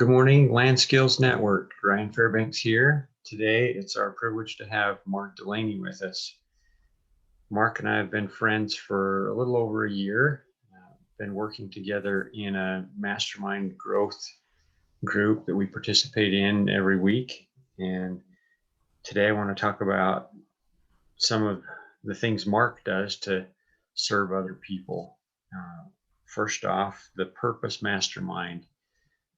Good morning, Land Skills Network. Ryan Fairbanks here. Today, it's our privilege to have Mark Delaney with us. Mark and I have been friends for a little over a year, been working together in a mastermind growth group that we participate in every week. And today, I want to talk about some of the things Mark does to serve other people. First off, the Purpose Mastermind.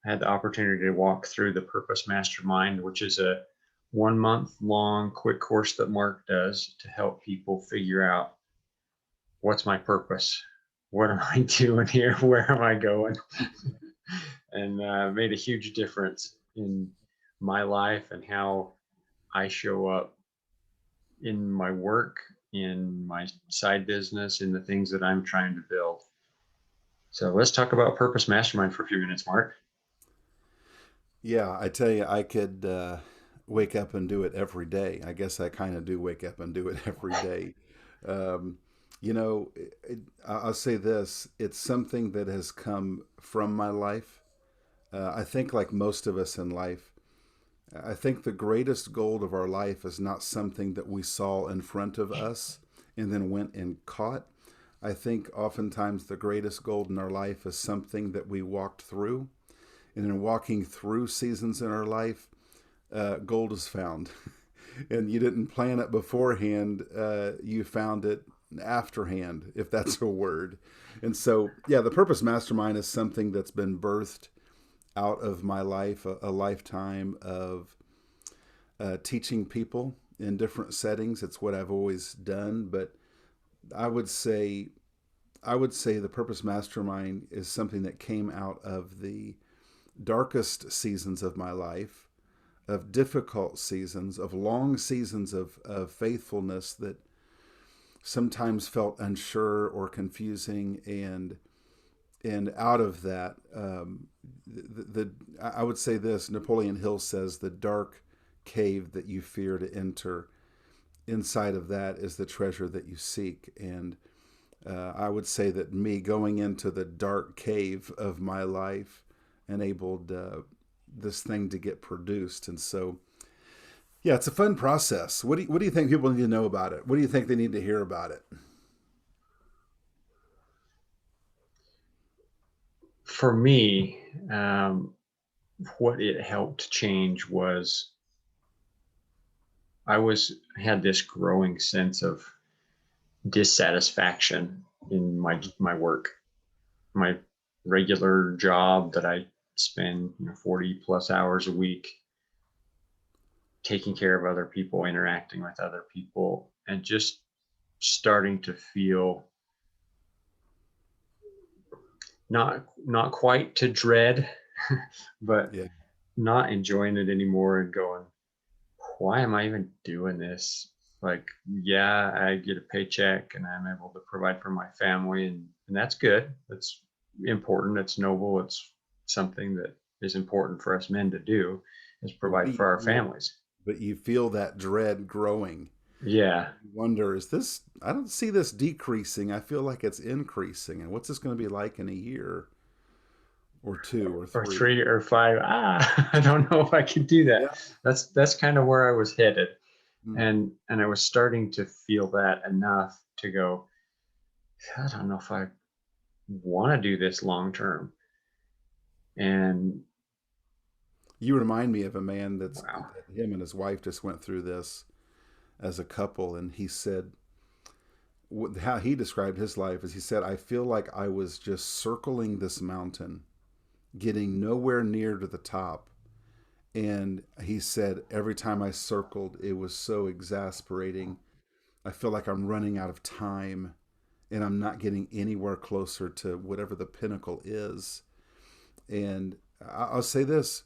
I had the opportunity to walk through the Purpose Mastermind, which is a 1 month long quick course that Mark does to help people figure out what's my purpose? What am I doing here? Where am I going? And made a huge difference in my life and how I show up in my work, in my side business, in the things that I'm trying to build. So let's talk about Purpose Mastermind for a few minutes, Mark. Yeah, I tell you, I could wake up and do it every day. I guess I kind of do wake up and do it every day. Um, I'll say this: it's something that has come from my life. I think, like most of us in life, I think the greatest gold of our life is not something that we saw in front of us and then went and caught. I think oftentimes the greatest gold in our life is something that we walked through. And in walking through seasons in our life, gold is found. And you didn't plan it beforehand, you found it afterhand, if that's a word. And so, yeah, the Purpose Mastermind is something that's been birthed out of my life, a lifetime of teaching people in different settings. It's what I've always done. But I would say, I would say the Purpose Mastermind is something that came out of the darkest seasons of my life, of difficult seasons, of long seasons of faithfulness that sometimes felt unsure or confusing, and out of that, I would say this: Napoleon Hill says, "The dark cave that you fear to enter, inside of that is the treasure that you seek." And I would say that me going into the dark cave of my life enabled this thing to get produced. And so, yeah, it's a fun process. What do you think people need to know about it? What do you think they need to hear about it? For me, what it helped change was had this growing sense of dissatisfaction in my work, my regular job that I spend 40 plus hours a week taking care of other people, interacting with other people, and just starting to feel not quite to dread, but Yeah. not enjoying it anymore and going, why am I even doing this? Like, yeah, I get a paycheck and I'm able to provide for my family, and that's good. That's important. It's noble. It's something that is important for us men to do, is But provide for our families. you feel that dread growing. Yeah. You wonder, is this, I don't see this decreasing. I feel like it's increasing. And what's this going to be like in a year or two or Or three? 3 or 5. I don't know if I could do that. Yeah. That's kind of where I was headed. Mm. And I was starting to feel that enough to go, I don't know if I want to do this long term. And You remind me of a man wow. that him and his wife just went through this as a couple. And he said, how he described his life is, he said, I feel like I was just circling this mountain, getting nowhere near to the top. And he said, every time I circled, it was so exasperating. I feel like I'm running out of time and I'm not getting anywhere closer to whatever the pinnacle is. And I'll say this: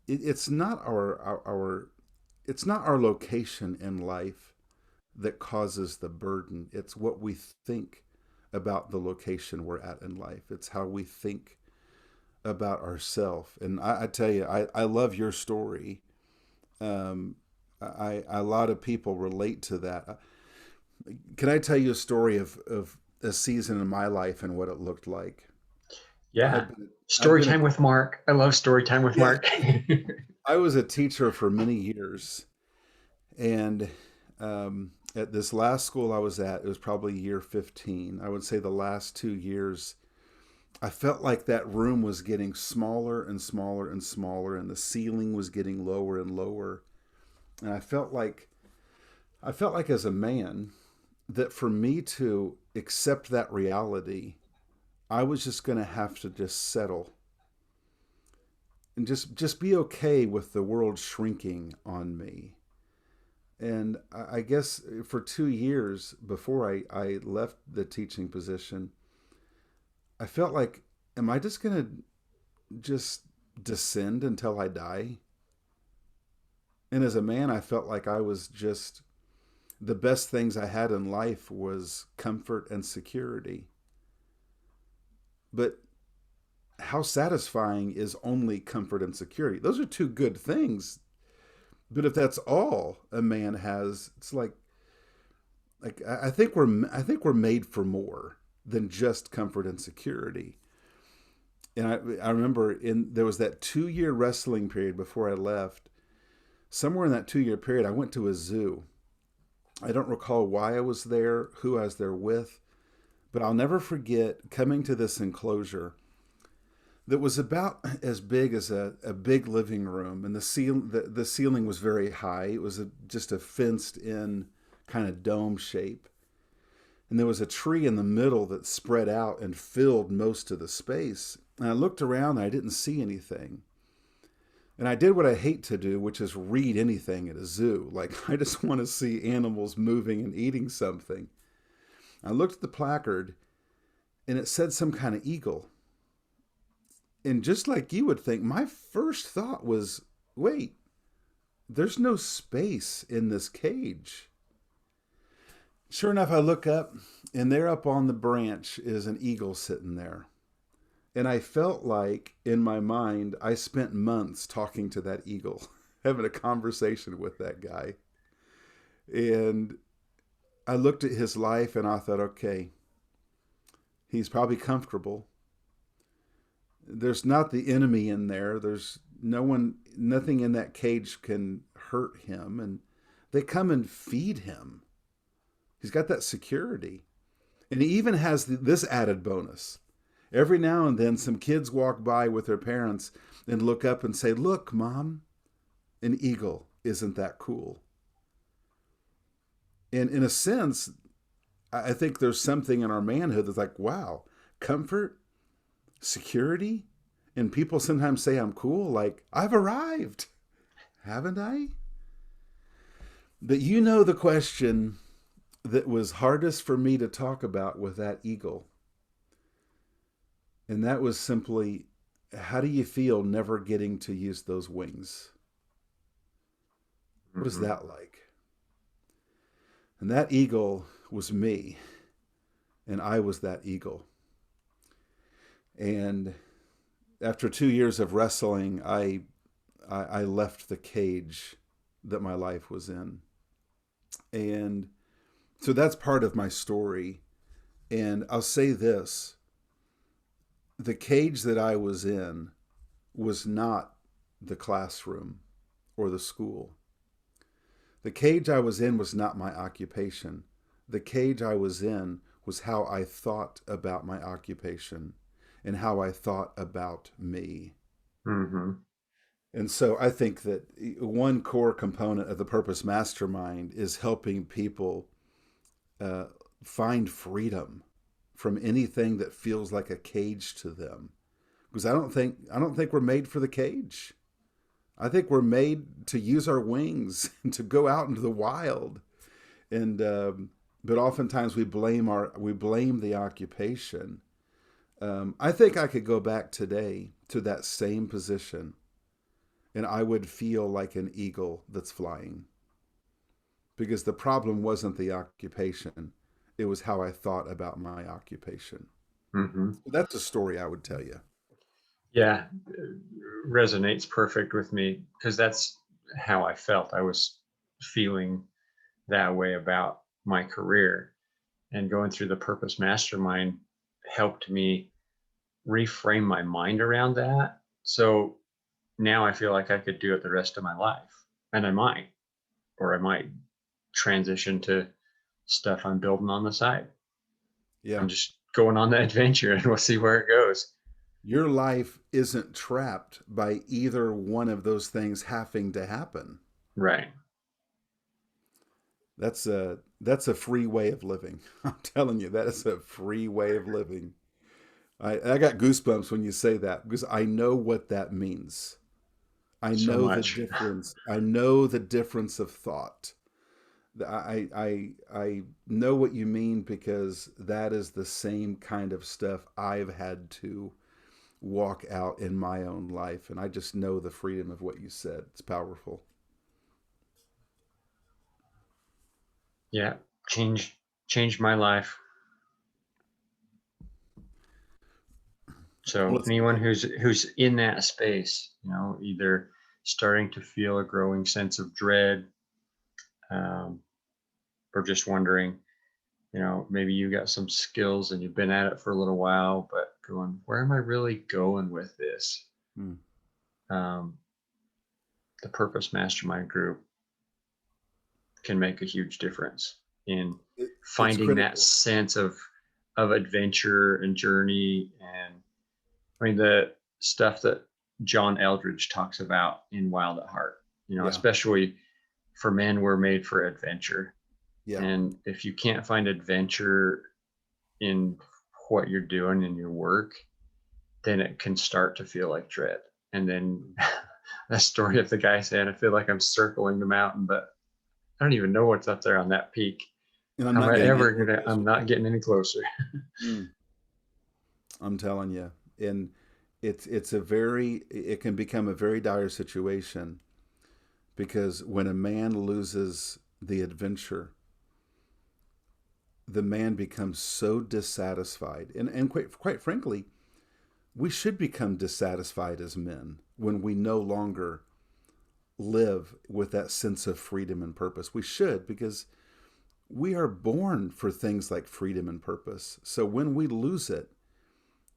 it's not our it's not our location in life that causes the burden. It's what we think about the location we're at in life. It's how we think about ourselves. And I tell you, I love your story. Um, a lot of people relate to that. Can I tell you a story of a season in my life and what it looked like? Yeah. I've been I've Story been a time with Mark. I love story time with yeah, Mark. I was a teacher for many years, and at this last school I was at, it was probably year 15. I would say the last 2 years, I felt like that room was getting smaller and smaller and smaller, and the ceiling was getting lower and lower. And I felt like as a man that for me to accept that reality, I was just going to have to just settle and just be okay with the world shrinking on me. And I guess for 2 years before I left the teaching position, I felt like, am I just going to just descend until I die? And as a man, I felt like I was just, the best things I had in life was comfort and security. But how satisfying is only comfort and security? Those are two good things. But if that's all a man has, it's like I think we're made for more than just comfort and security. And I remember there was that 2 year wrestling period before I left. Somewhere in that 2 year period, I went to a zoo. I don't recall why I was there, who I was there with, but I'll never forget coming to this enclosure that was about as big as a big living room, and the ceiling was very high. It was just a fenced in kind of dome shape, and there was a tree in the middle that spread out and filled most of the space. And I looked around and I didn't see anything. And I did what I hate to do, which is read anything at a zoo. Like, I just want to see animals moving and eating something. I looked at the placard and it said some kind of eagle. And just like you would think, my first thought was, wait, there's no space in this cage. Sure enough, I look up, and there up on the branch is an eagle sitting there. And I felt like in my mind, I spent months talking to that eagle, having a conversation with that guy. And I looked at his life and I thought, okay, he's probably comfortable. There's not the enemy in there. There's no one, nothing in that cage can hurt him. And they come and feed him. He's got that security. And he even has this added bonus. Every now and then, some kids walk by with their parents and look up and say, look, Mom, an eagle. Isn't that cool? And in a sense, I think there's something in our manhood that's like, wow, comfort, security. And people sometimes say I'm cool, like, I've arrived, haven't I? But you know the question that was hardest for me to talk about with that eagle. And that was simply, how do you feel never getting to use those wings? What is Mhm. that like? And that eagle was me, and I was that eagle. And after 2 years of wrestling, I left the cage that my life was in. And so that's part of my story. And I'll say this, the cage that I was in was not the classroom or the school. The cage I was in was not my occupation. The cage I was in was how I thought about my occupation and how I thought about me. Mhm. And so I think that one core component of the Purpose Mastermind is helping people uh, find freedom from anything that feels like a cage to them. Because I don't think we're made for the cage. I think we're made to use our wings and to go out into the wild. And but oftentimes we blame the occupation. I think I could go back today to that same position, and I would feel like an eagle that's flying. Because the problem wasn't the occupation; it was how I thought about my occupation. Mhm. That's a story I would tell you. Yeah, resonates perfect with me because that's how I felt. I was feeling that way about my career, and going through the Purpose Mastermind helped me reframe my mind around that. So now I feel like I could do it the rest of my life. And I might, or I might transition to stuff I'm building on the side. Yeah. I'm just going on the adventure and we'll see where it goes. Your life isn't trapped by either one of those things having to happen. Right. That's a free way of living. I'm telling you, that is a free way of living. I got goosebumps when you say that because I know what that means. I So know the much. difference. I know the difference of thought. I know what you mean because that is the same kind of stuff I've had to walk out in my own life, and I just know the freedom of what you said. It's powerful. Yeah. Change changed my life. Well, So it's anyone good. who's in that space, either starting to feel a growing sense of dread, um, or just wondering, maybe you got some skills and you've been at it for a little while, but going, where am I really going with this? Hmm. Um, the Purpose Mastermind group can make a huge difference in It's finding that critical. sense of adventure and journey. And I mean, the stuff that John Eldridge talks about in Wild at Heart, Yeah, especially for men, we're made for adventure. yeah. And if you can't find adventure in what you're doing in your work, then it can start to feel like dread. And then that story of the guy saying, I feel like I'm circling the mountain, but I don't even know what's up there on that peak. And I'm How am not I getting ever anywhere gonna? I'm closer. not getting any closer. Mm, I'm telling you, and it's a very it can become a very dire situation because when a man loses the adventure, the man becomes so dissatisfied, and quite frankly, we should become dissatisfied as men when we no longer live with that sense of freedom and purpose. We should, because we are born for things like freedom and purpose. So when we lose it,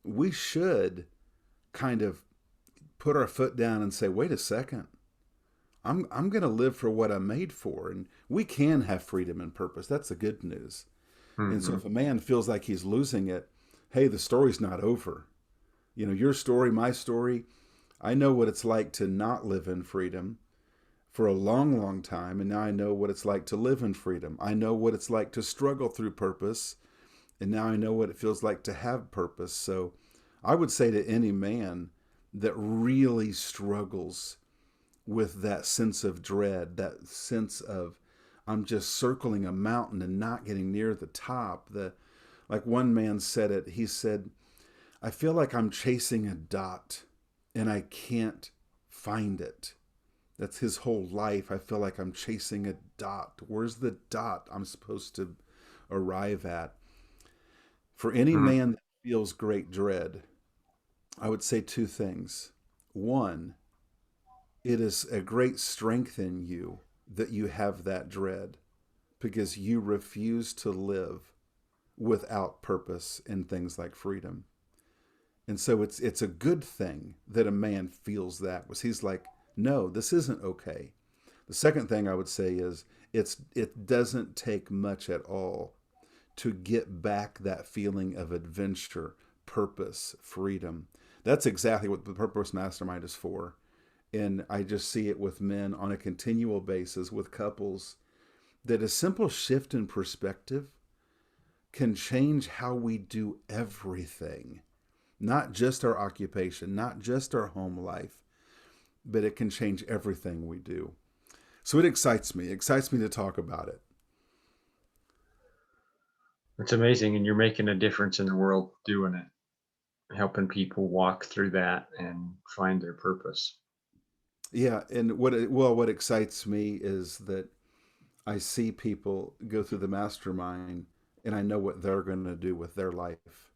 we should kind of put our foot down and say, wait a second, I'm going to live for what I'm made for. And we can have freedom and purpose. That's the good news. And so Hmm. if a man feels like he's losing it, hey, the story's not over. Your story, my story, I know what it's like to not live in freedom for a long, long time. And now I know what it's like to live in freedom. I know what it's like to struggle through purpose. And now I know what it feels like to have purpose. So I would say to any man that really struggles with that sense of dread, that sense of I'm just circling a mountain and not getting near the top. Like one man said it, he said, I feel like I'm chasing a dot and I can't find it. That's his whole life. I feel like I'm chasing a dot. Where's the dot I'm supposed to arrive at? For any Hmm. man that feels great dread, I would say two things. One, it is a great strength in you that you have that dread because you refuse to live without purpose in things like freedom. And so it's a good thing that a man feels that was he's like, no, this isn't okay. The second thing I would say is it doesn't take much at all to get back that feeling of adventure, purpose, freedom. That's exactly what the Purpose Mastermind is for. And I just see it with men on a continual basis, with couples, that a simple shift in perspective can change how we do everything. Not just our occupation, not just our home life, but it can change everything we do. So it excites me to talk about it. It's amazing, and you're making a difference in the world doing it, helping people walk through that and find their purpose. Yeah, and what excites me is that I see people go through the mastermind and I know what they're going to do with their life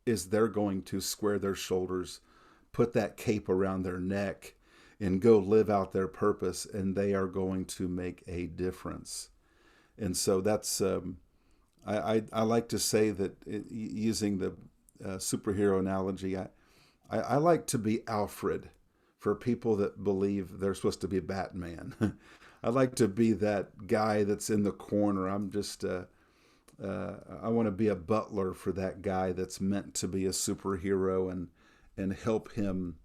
is they're going to square their shoulders, put that cape around their neck and go live out their purpose and they are going to make a difference. And so that's I like to say that using superhero analogy. I like to be Alfred for people that believe they're supposed to be Batman. I like to be that guy that's in the corner. I want to be a butler for that guy that's meant to be a superhero and help him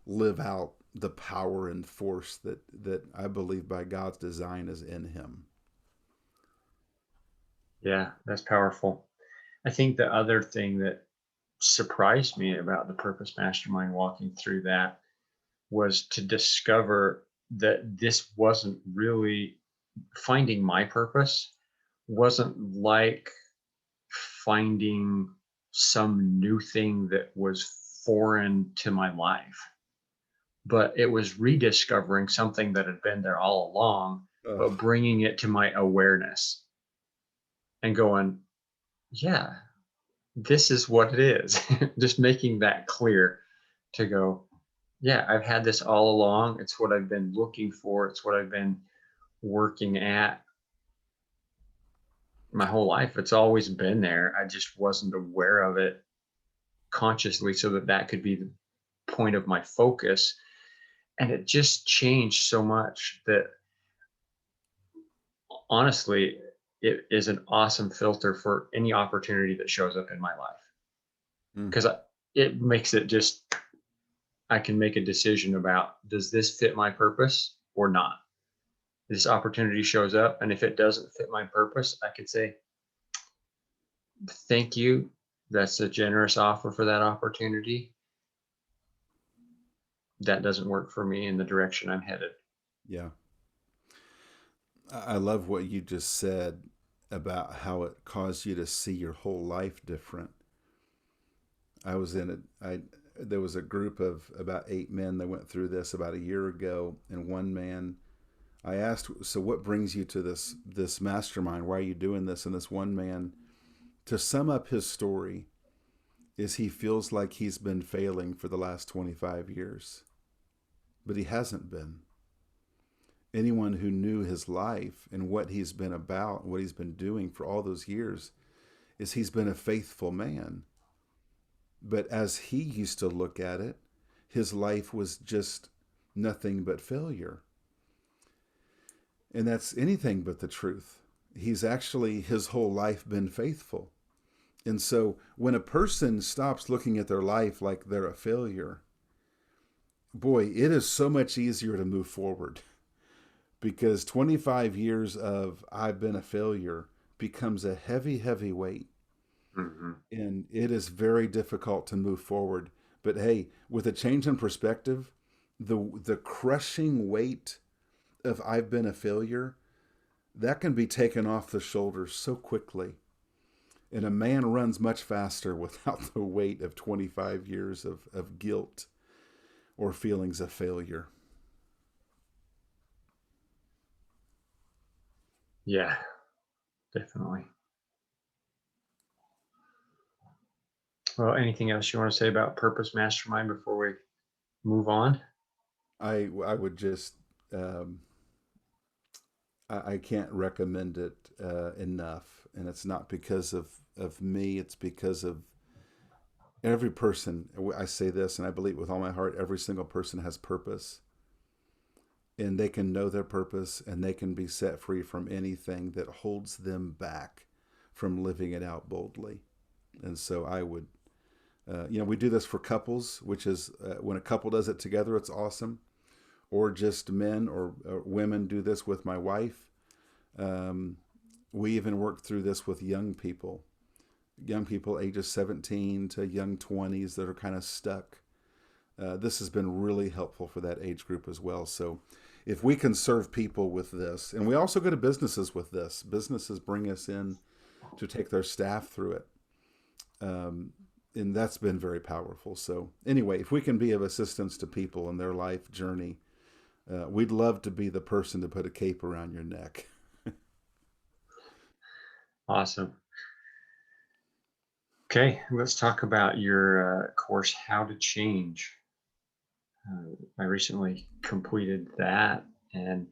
live out the power and force that I believe by God's design is in him. Yeah, that's powerful. I think the other thing that surprised me about the Purpose Mastermind walking through that was to discover that this wasn't really finding my purpose, wasn't like finding some new thing that was foreign to my life, but it was rediscovering something that had been there all along, Ugh, but bringing it to my awareness and going, yeah, this is what it is. Just making that clear to go, yeah, I've had this all along. It's what I've been looking for. It's what I've been working at my whole life. It's always been there. I just wasn't aware of it consciously so that that could be the point of my focus. And it just changed so much that honestly, it is an awesome filter for any opportunity that shows up in my life mm, because it makes it just, I can make a decision about does this fit my purpose or not? This opportunity shows up. And if it doesn't fit my purpose, I could say, thank you. That's a generous offer for that opportunity. That doesn't work for me in the direction I'm headed. yeah. I love what you just said about how it caused you to see your whole life different. I was in it. There was a group of about 8 men that went through this about a year ago, and one man I asked, "So what brings you to this mastermind? Why are you doing this?" And this one man, to sum up his story, is he feels like he's been failing for the last 25 years, but he hasn't been. Anyone who knew his life and what he's been about, what he's been doing for all those years, is he's been a faithful man. But as he used to look at it, his life was just nothing but failure. And that's anything but the truth. He's actually his whole life been faithful. And so when a person stops looking at their life like they're a failure, boy, it is so much easier to move forward because 25 years of I've been a failure becomes a heavy, heavy weight. Mm-hmm. And it is very difficult to move forward. But hey, with a change in perspective, the crushing weight of I've been a failure, that can be taken off the shoulders so quickly. And a man runs much faster without the weight of 25 years of guilt or feelings of failure. Yeah, definitely. Well, anything else you want to say about Purpose Mastermind before we move on? I would just, um, I can't recommend it enough. And it's not because of me, it's because of every person. I say this and I believe with all my heart, every single person has purpose, and they can know their purpose and they can be set free from anything that holds them back from living it out boldly. And so I would, we do this for couples, which is when a couple does it together, it's awesome. Or just men or women do this with my wife. Um, we even work through this with young people ages 17 to young 20s that are kind of stuck. This has been really helpful for that age group as well. So if we can serve people with this, and we also go to businesses with this, businesses bring us in to take their staff through it. Um, and that's been very powerful. So anyway, if we can be of assistance to people in their life journey, we'd love to be the person to put a cape around your neck. Awesome. Okay, let's talk about your course, How to Change. I recently completed that, and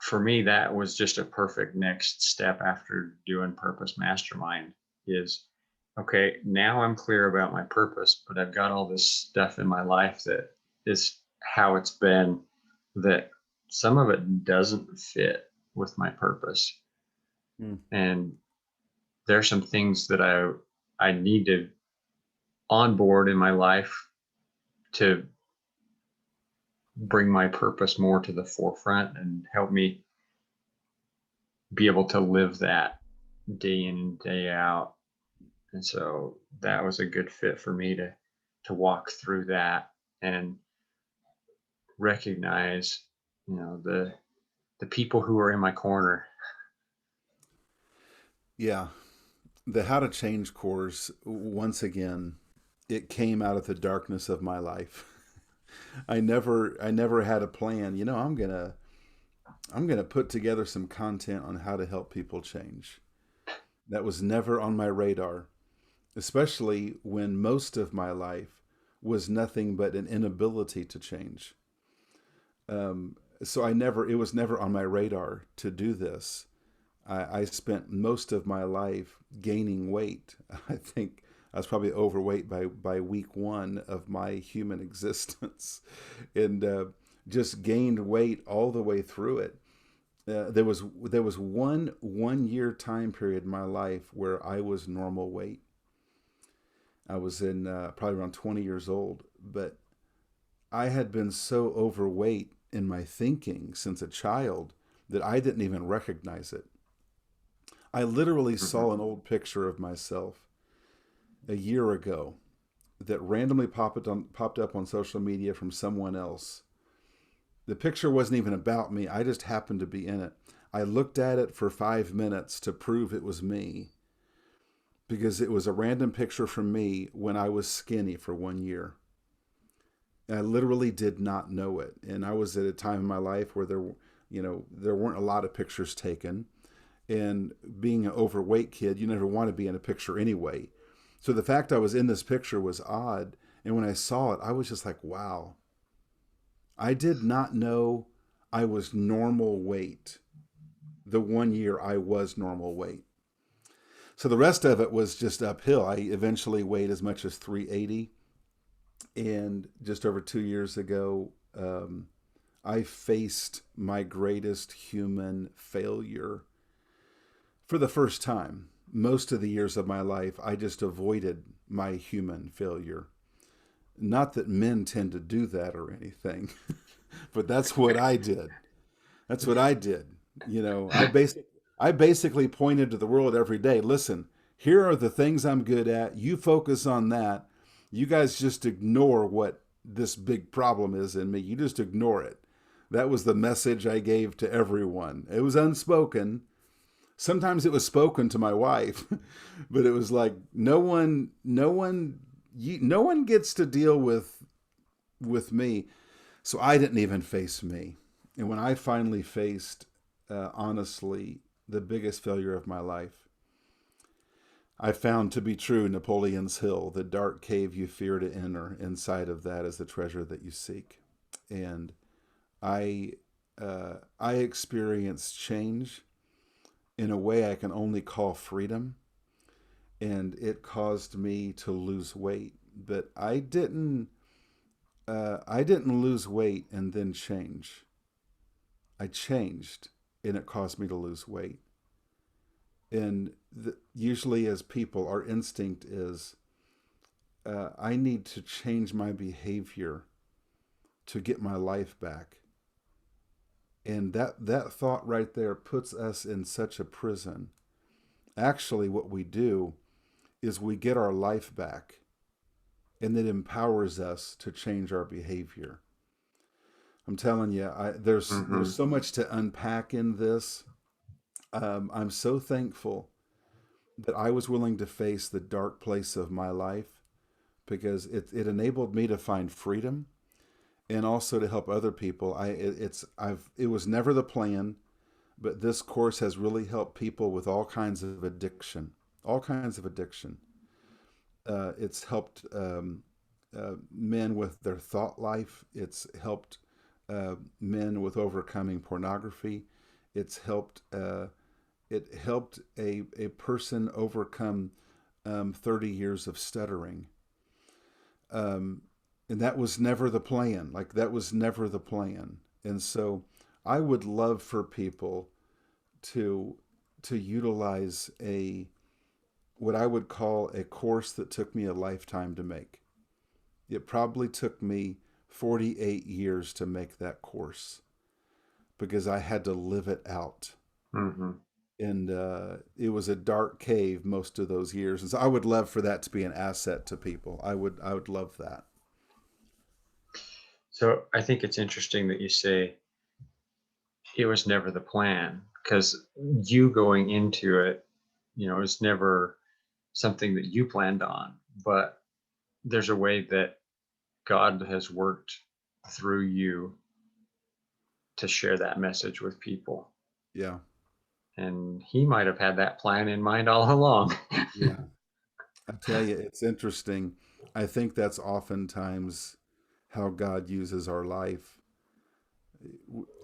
for me, that was just a perfect next step after doing Purpose Mastermind. Is okay, now I'm clear about my purpose, but I've got all this stuff in my life that is how it's been, that some of it doesn't fit with my purpose. Mm. And there's some things that I need to onboard in my life to bring my purpose more to the forefront and help me be able to live that day in and day out. And so that was a good fit for me to walk through that and recognize, the people who are in my corner. Yeah. The How to Change course, once again, it came out of the darkness of my life. I never had a plan. I'm gonna put together some content on how to help people change. That was never on my radar, especially when most of my life was nothing but an inability to change. So it was never on my radar to do this. I spent most of my life gaining weight. I think I was probably overweight by week one of my human existence, and just gained weight all the way through it. There was one year time period in my life where I was normal weight. I was in probably around 20 years old, but I had been so overweight in my thinking since a child that I didn't even recognize it. I literally Mhm. saw an old picture of myself a year ago that randomly popped up on social media from someone else. The picture wasn't even about me. I just happened to be in it. I looked at it for 5 minutes to prove it was me because it was a random picture from me when I was skinny for 1 year. I literally did not know it. And I was at a time in my life where there weren't a lot of pictures taken. And being an overweight kid, you never want to be in a picture anyway. So the fact I was in this picture was odd. And when I saw it, I was just like, wow, I did not know I was normal weight the 1 year I was normal weight. So the rest of it was just uphill. I eventually weighed as much as 380. And just over 2 years ago, I faced my greatest human failure for the first time. Most of the years of my life, I just avoided my human failure. Not that men tend to do that or anything, but that's what I did. That's what I did. You know, I basically pointed to the world every day. Listen, here are the things I'm good at. You focus on that. You guys just ignore what this big problem is in me. You just ignore it. That was the message I gave to everyone. It was unspoken. Sometimes it was spoken to my wife, but it was like no one gets to deal with me. So I didn't even face me. And when I finally faced, honestly, the biggest failure of my life, I found to be true Napoleon's Hill, the dark cave you fear to enter. Inside of that is the treasure that you seek. And I, I experienced change in a way I can only call freedom, and it caused me to lose weight. But I didn't lose weight and then change. I changed, and it caused me to lose weight. And usually, as people, our instinct is, I need to change my behavior to get my life back. And that thought right there puts us in such a prison. Actually, what we do is we get our life back, and it empowers us to change our behavior. I'm telling you, there's Mhm. so much to unpack in this. I'm so thankful that I was willing to face the dark place of my life because it enabled me to find freedom and also to help other people. It was never the plan, but this course has really helped people with all kinds of addiction. It's helped men with their thought life. It's helped men with overcoming pornography. It's helped it helped a person overcome 30 years of stuttering. Um, and that was never the plan. Like, that was never the plan. And so I would love for people to utilize a what I would call a course that took me a lifetime to make. It probably took me 48 years to make that course because I had to live it out. Hmm. And it was a dark cave most of those years. And so I would love for that to be an asset to people. I would love that. So I think it's interesting that you say it was never the plan, because you going into it, is never something that you planned on, but there's a way that God has worked through you to share that message with people. Yeah. And he might have had that plan in mind all along. Yeah. I tell you, it's interesting. I think that's oftentimes how God uses our life.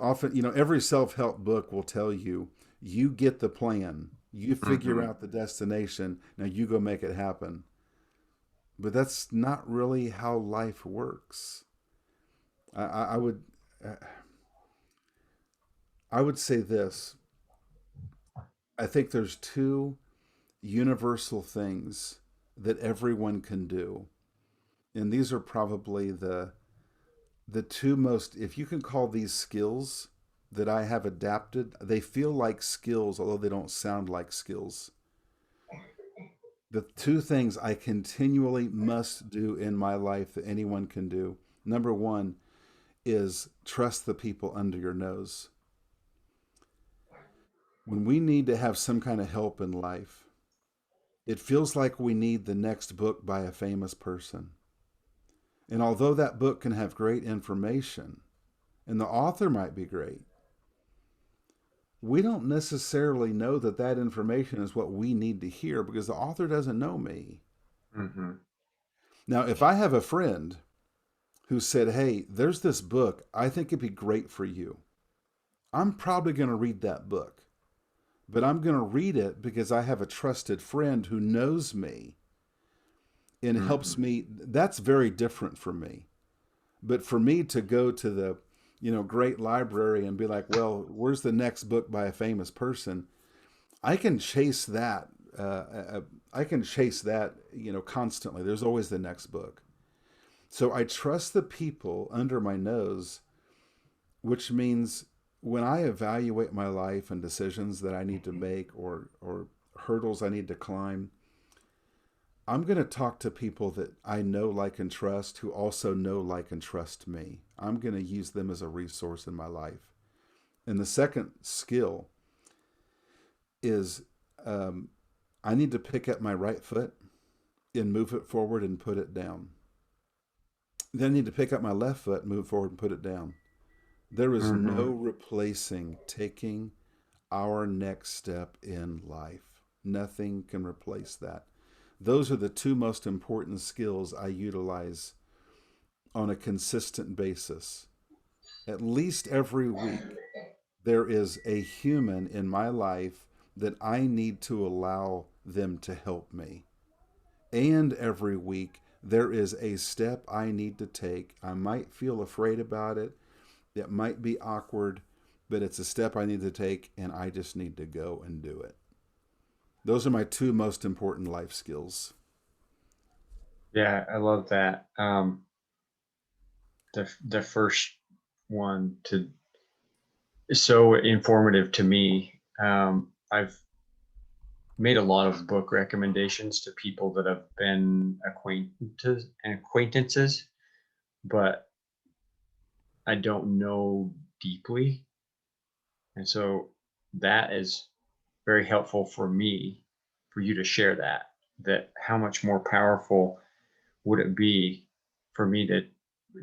Often, every self help book will tell you, you get the plan, you figure Hmm. out the destination, now you go make it happen. But that's not really how life works. I would, I would say this. I think there's two universal things that everyone can do, and these are probably the two most, if you can call these skills that I have adapted, they feel like skills, although they don't sound like skills. The two things I continually must do in my life that anyone can do. Number one is trust the people under your nose. When we need to have some kind of help in life, it feels like we need the next book by a famous person. And although that book can have great information, and the author might be great, we don't necessarily know that that information is what we need to hear because the author doesn't know me. Hmm. Now, if I have a friend who said, "Hey, there's this book, I think it'd be great for you," I'm probably going to read that book. But I'm going to read it because I have a trusted friend who knows me and helps Hmm. me. That's very different for me. But for me to go to the, great library and be like, well, where's the next book by a famous person? I can chase that. I can chase that, constantly. There's always the next book. So I trust the people under my nose, which means when I evaluate my life and decisions that I need to make or hurdles I need to climb, I'm going to talk to people that I know, like, and trust who also know, like, and trust me. I'm going to use them as a resource in my life. And the second skill is um, I need to pick up my right foot and move it forward and put it down. Then I need to pick up my left foot, move forward and put it down. There is no Hmm. replacing taking our next step in life. Nothing can replace that. Those are the two most important skills I utilize on a consistent basis. At least every week, there is a human in my life that I need to allow them to help me. And every week, there is a step I need to take. I might feel afraid about it, it might be awkward, but it's a step I need to take, and I just need to go and do it. Those are my two most important life skills. Yeah, I love that. The first one to is so informative to me. I've made a lot of book recommendations to people that have been acquaintances, but I don't know deeply. And so that is very helpful for me, for you to share that how much more powerful would it be for me to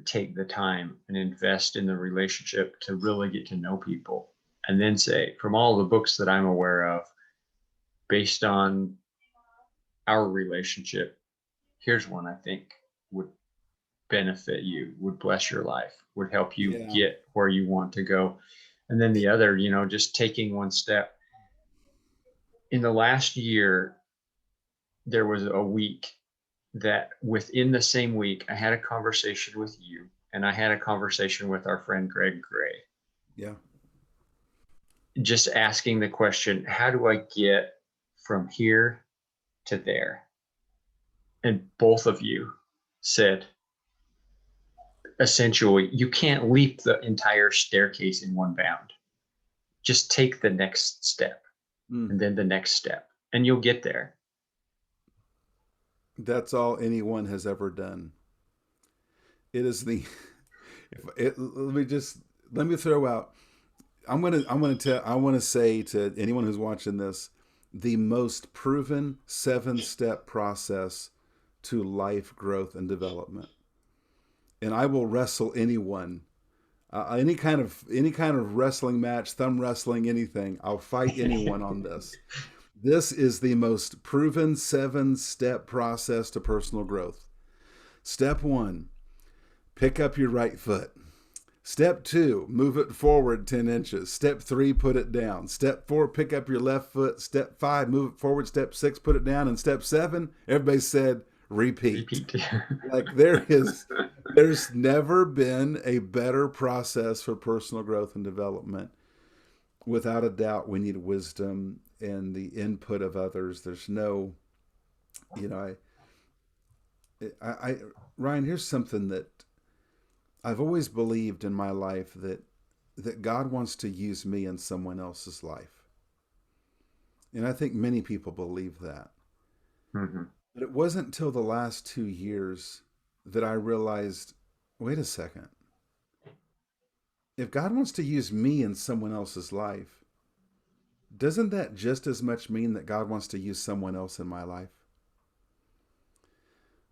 take the time and invest in the relationship to really get to know people, and then say, from all the books that I'm aware of, based on our relationship, here's one I think would benefit you, would bless your life, would help you Yeah. get where you want to go. And then the other, just taking one step. In the last year, there was a week that within the same week, I had a conversation with you and I had a conversation with our friend Greg Gray, Yeah. just asking the question, how do I get from here to there? And both of you said, essentially, you can't leap the entire staircase in one bound. Just take the next step Mm. and then the next step, and you'll get there. That's all anyone has ever done. It is the let me just let me throw out. I want to say to anyone who's watching this, the most proven 7-step process to life growth and development. And I will wrestle anyone, any kind of wrestling match, thumb wrestling, anything. I'll fight anyone on this. This is the most proven 7-step process to personal growth. Step 1, pick up your right foot. Step 2, move it forward 10 inches. Step 3, put it down. Step 4, pick up your left foot. Step 5, move it forward. Step 6, put it down. And step 7, everybody said, repeat. Repeat. Like there's never been a better process for personal growth and development. Without a doubt, we need wisdom and the input of others. There's no, you know, I Ryan, here's something that I've always believed in my life, that God wants to use me in someone else's life. And I think many people believe that. Mm-hmm. But it wasn't until the last 2 years that I realized, wait a second. If God wants to use me in someone else's life, doesn't that just as much mean that God wants to use someone else in my life?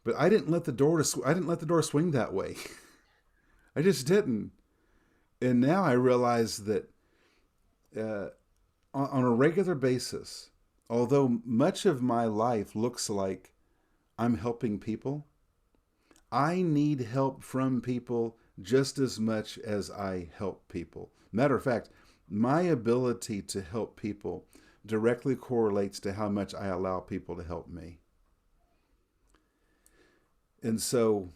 But I didn't let the door swing that way. I just didn't. And now I realize that uh, on a regular basis, although much of my life looks like I'm helping people, I need help from people just as much as I help people. Matter of fact, my ability to help people directly correlates to how much I allow people to help me. And so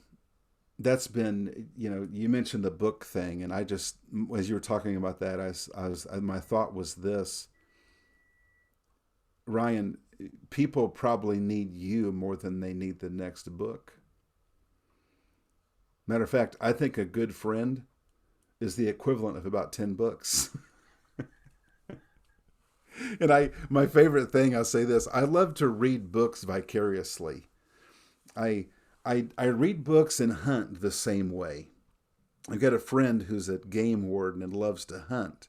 that's been, you mentioned the book thing, and I just, as you were talking about that, my thought was this: Ryan, people probably need you more than they need the next book. Matter of fact, I think a good friend is the equivalent of about 10 books. And my favorite thing, I'll say this: I love to read books vicariously. I I read books and hunt the same way. I've got a friend who's a game warden and loves to hunt.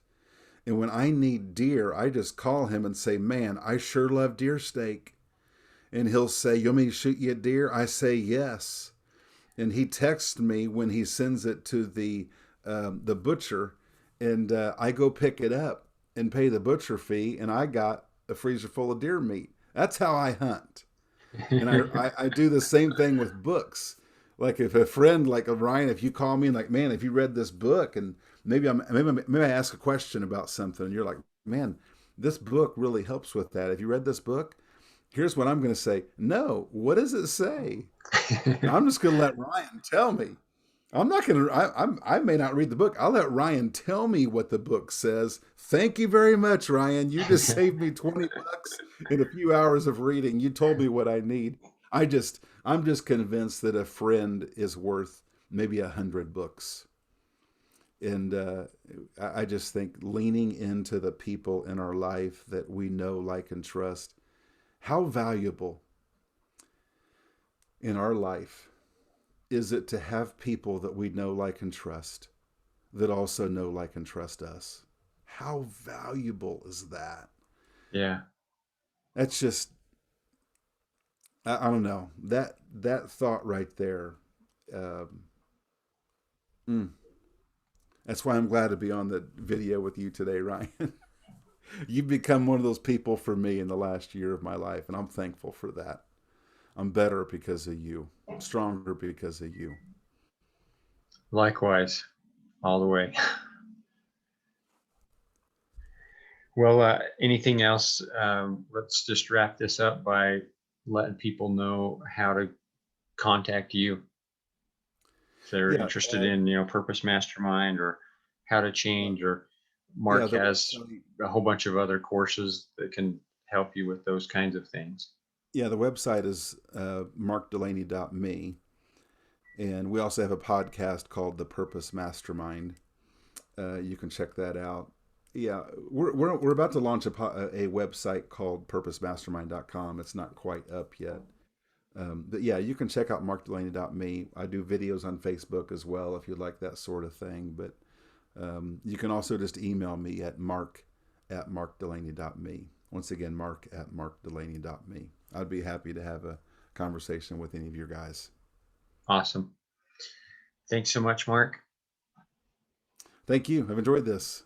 And when I need deer, I just call him and say, "Man, I sure love deer steak." And he'll say, "You want me to shoot you a deer?" I say, "Yes." And he texts me when he sends it to the butcher, and I go pick it up and pay the butcher fee, and I got a freezer full of deer meat. That's how I hunt. And I do the same thing with books. Like if a friend like Ryan, if you call me and like, "Man, have you read this book?" And maybe I ask a question about something, and you're like, "Man, this book really helps with that. Have you read this book?" Here's what I'm going to say: "No, what does it say?" I'm just going to let Ryan tell me. I'm not going to. I may not read the book. I'll let Ryan tell me what the book says. Thank you very much, Ryan. You just saved me $20 in a few hours of reading. You told me what I need. I'm just convinced that a friend is worth maybe 100 books. And I just think leaning into the people in our life that we know, like, and trust. How valuable in our life is it to have people that we know, like, and trust, that also know, like, and trust us? How valuable is that? Yeah. That's just, I don't know, that thought right there. Um, mm, that's why I'm glad to be on the video with you today, Ryan. You've become one of those people for me in the last year of my life, and I'm thankful for that. I'm better because of you, stronger because of you. Likewise, all the way. Well, anything else? Let's just wrap this up by letting people know how to contact you if they're Yeah, interested in, Purpose Mastermind or how to change, or yeah. Mark The has website, a whole bunch of other courses that can help you with those kinds of things. yeah, the website is markdelaney.me, and we also have a podcast called The Purpose Mastermind. You can check that out. Yeah, we're about to launch a website called purposemastermind.com. It's not quite up yet. But yeah, you can check out markdelaney.me. I do videos on Facebook as well if you'd like that sort of thing. But you can also just email me at mark@markdelaney.me. Once again, mark@markdelaney.me. I'd be happy to have a conversation with any of your guys. Awesome. Thanks so much, Mark. Thank you. I've enjoyed this.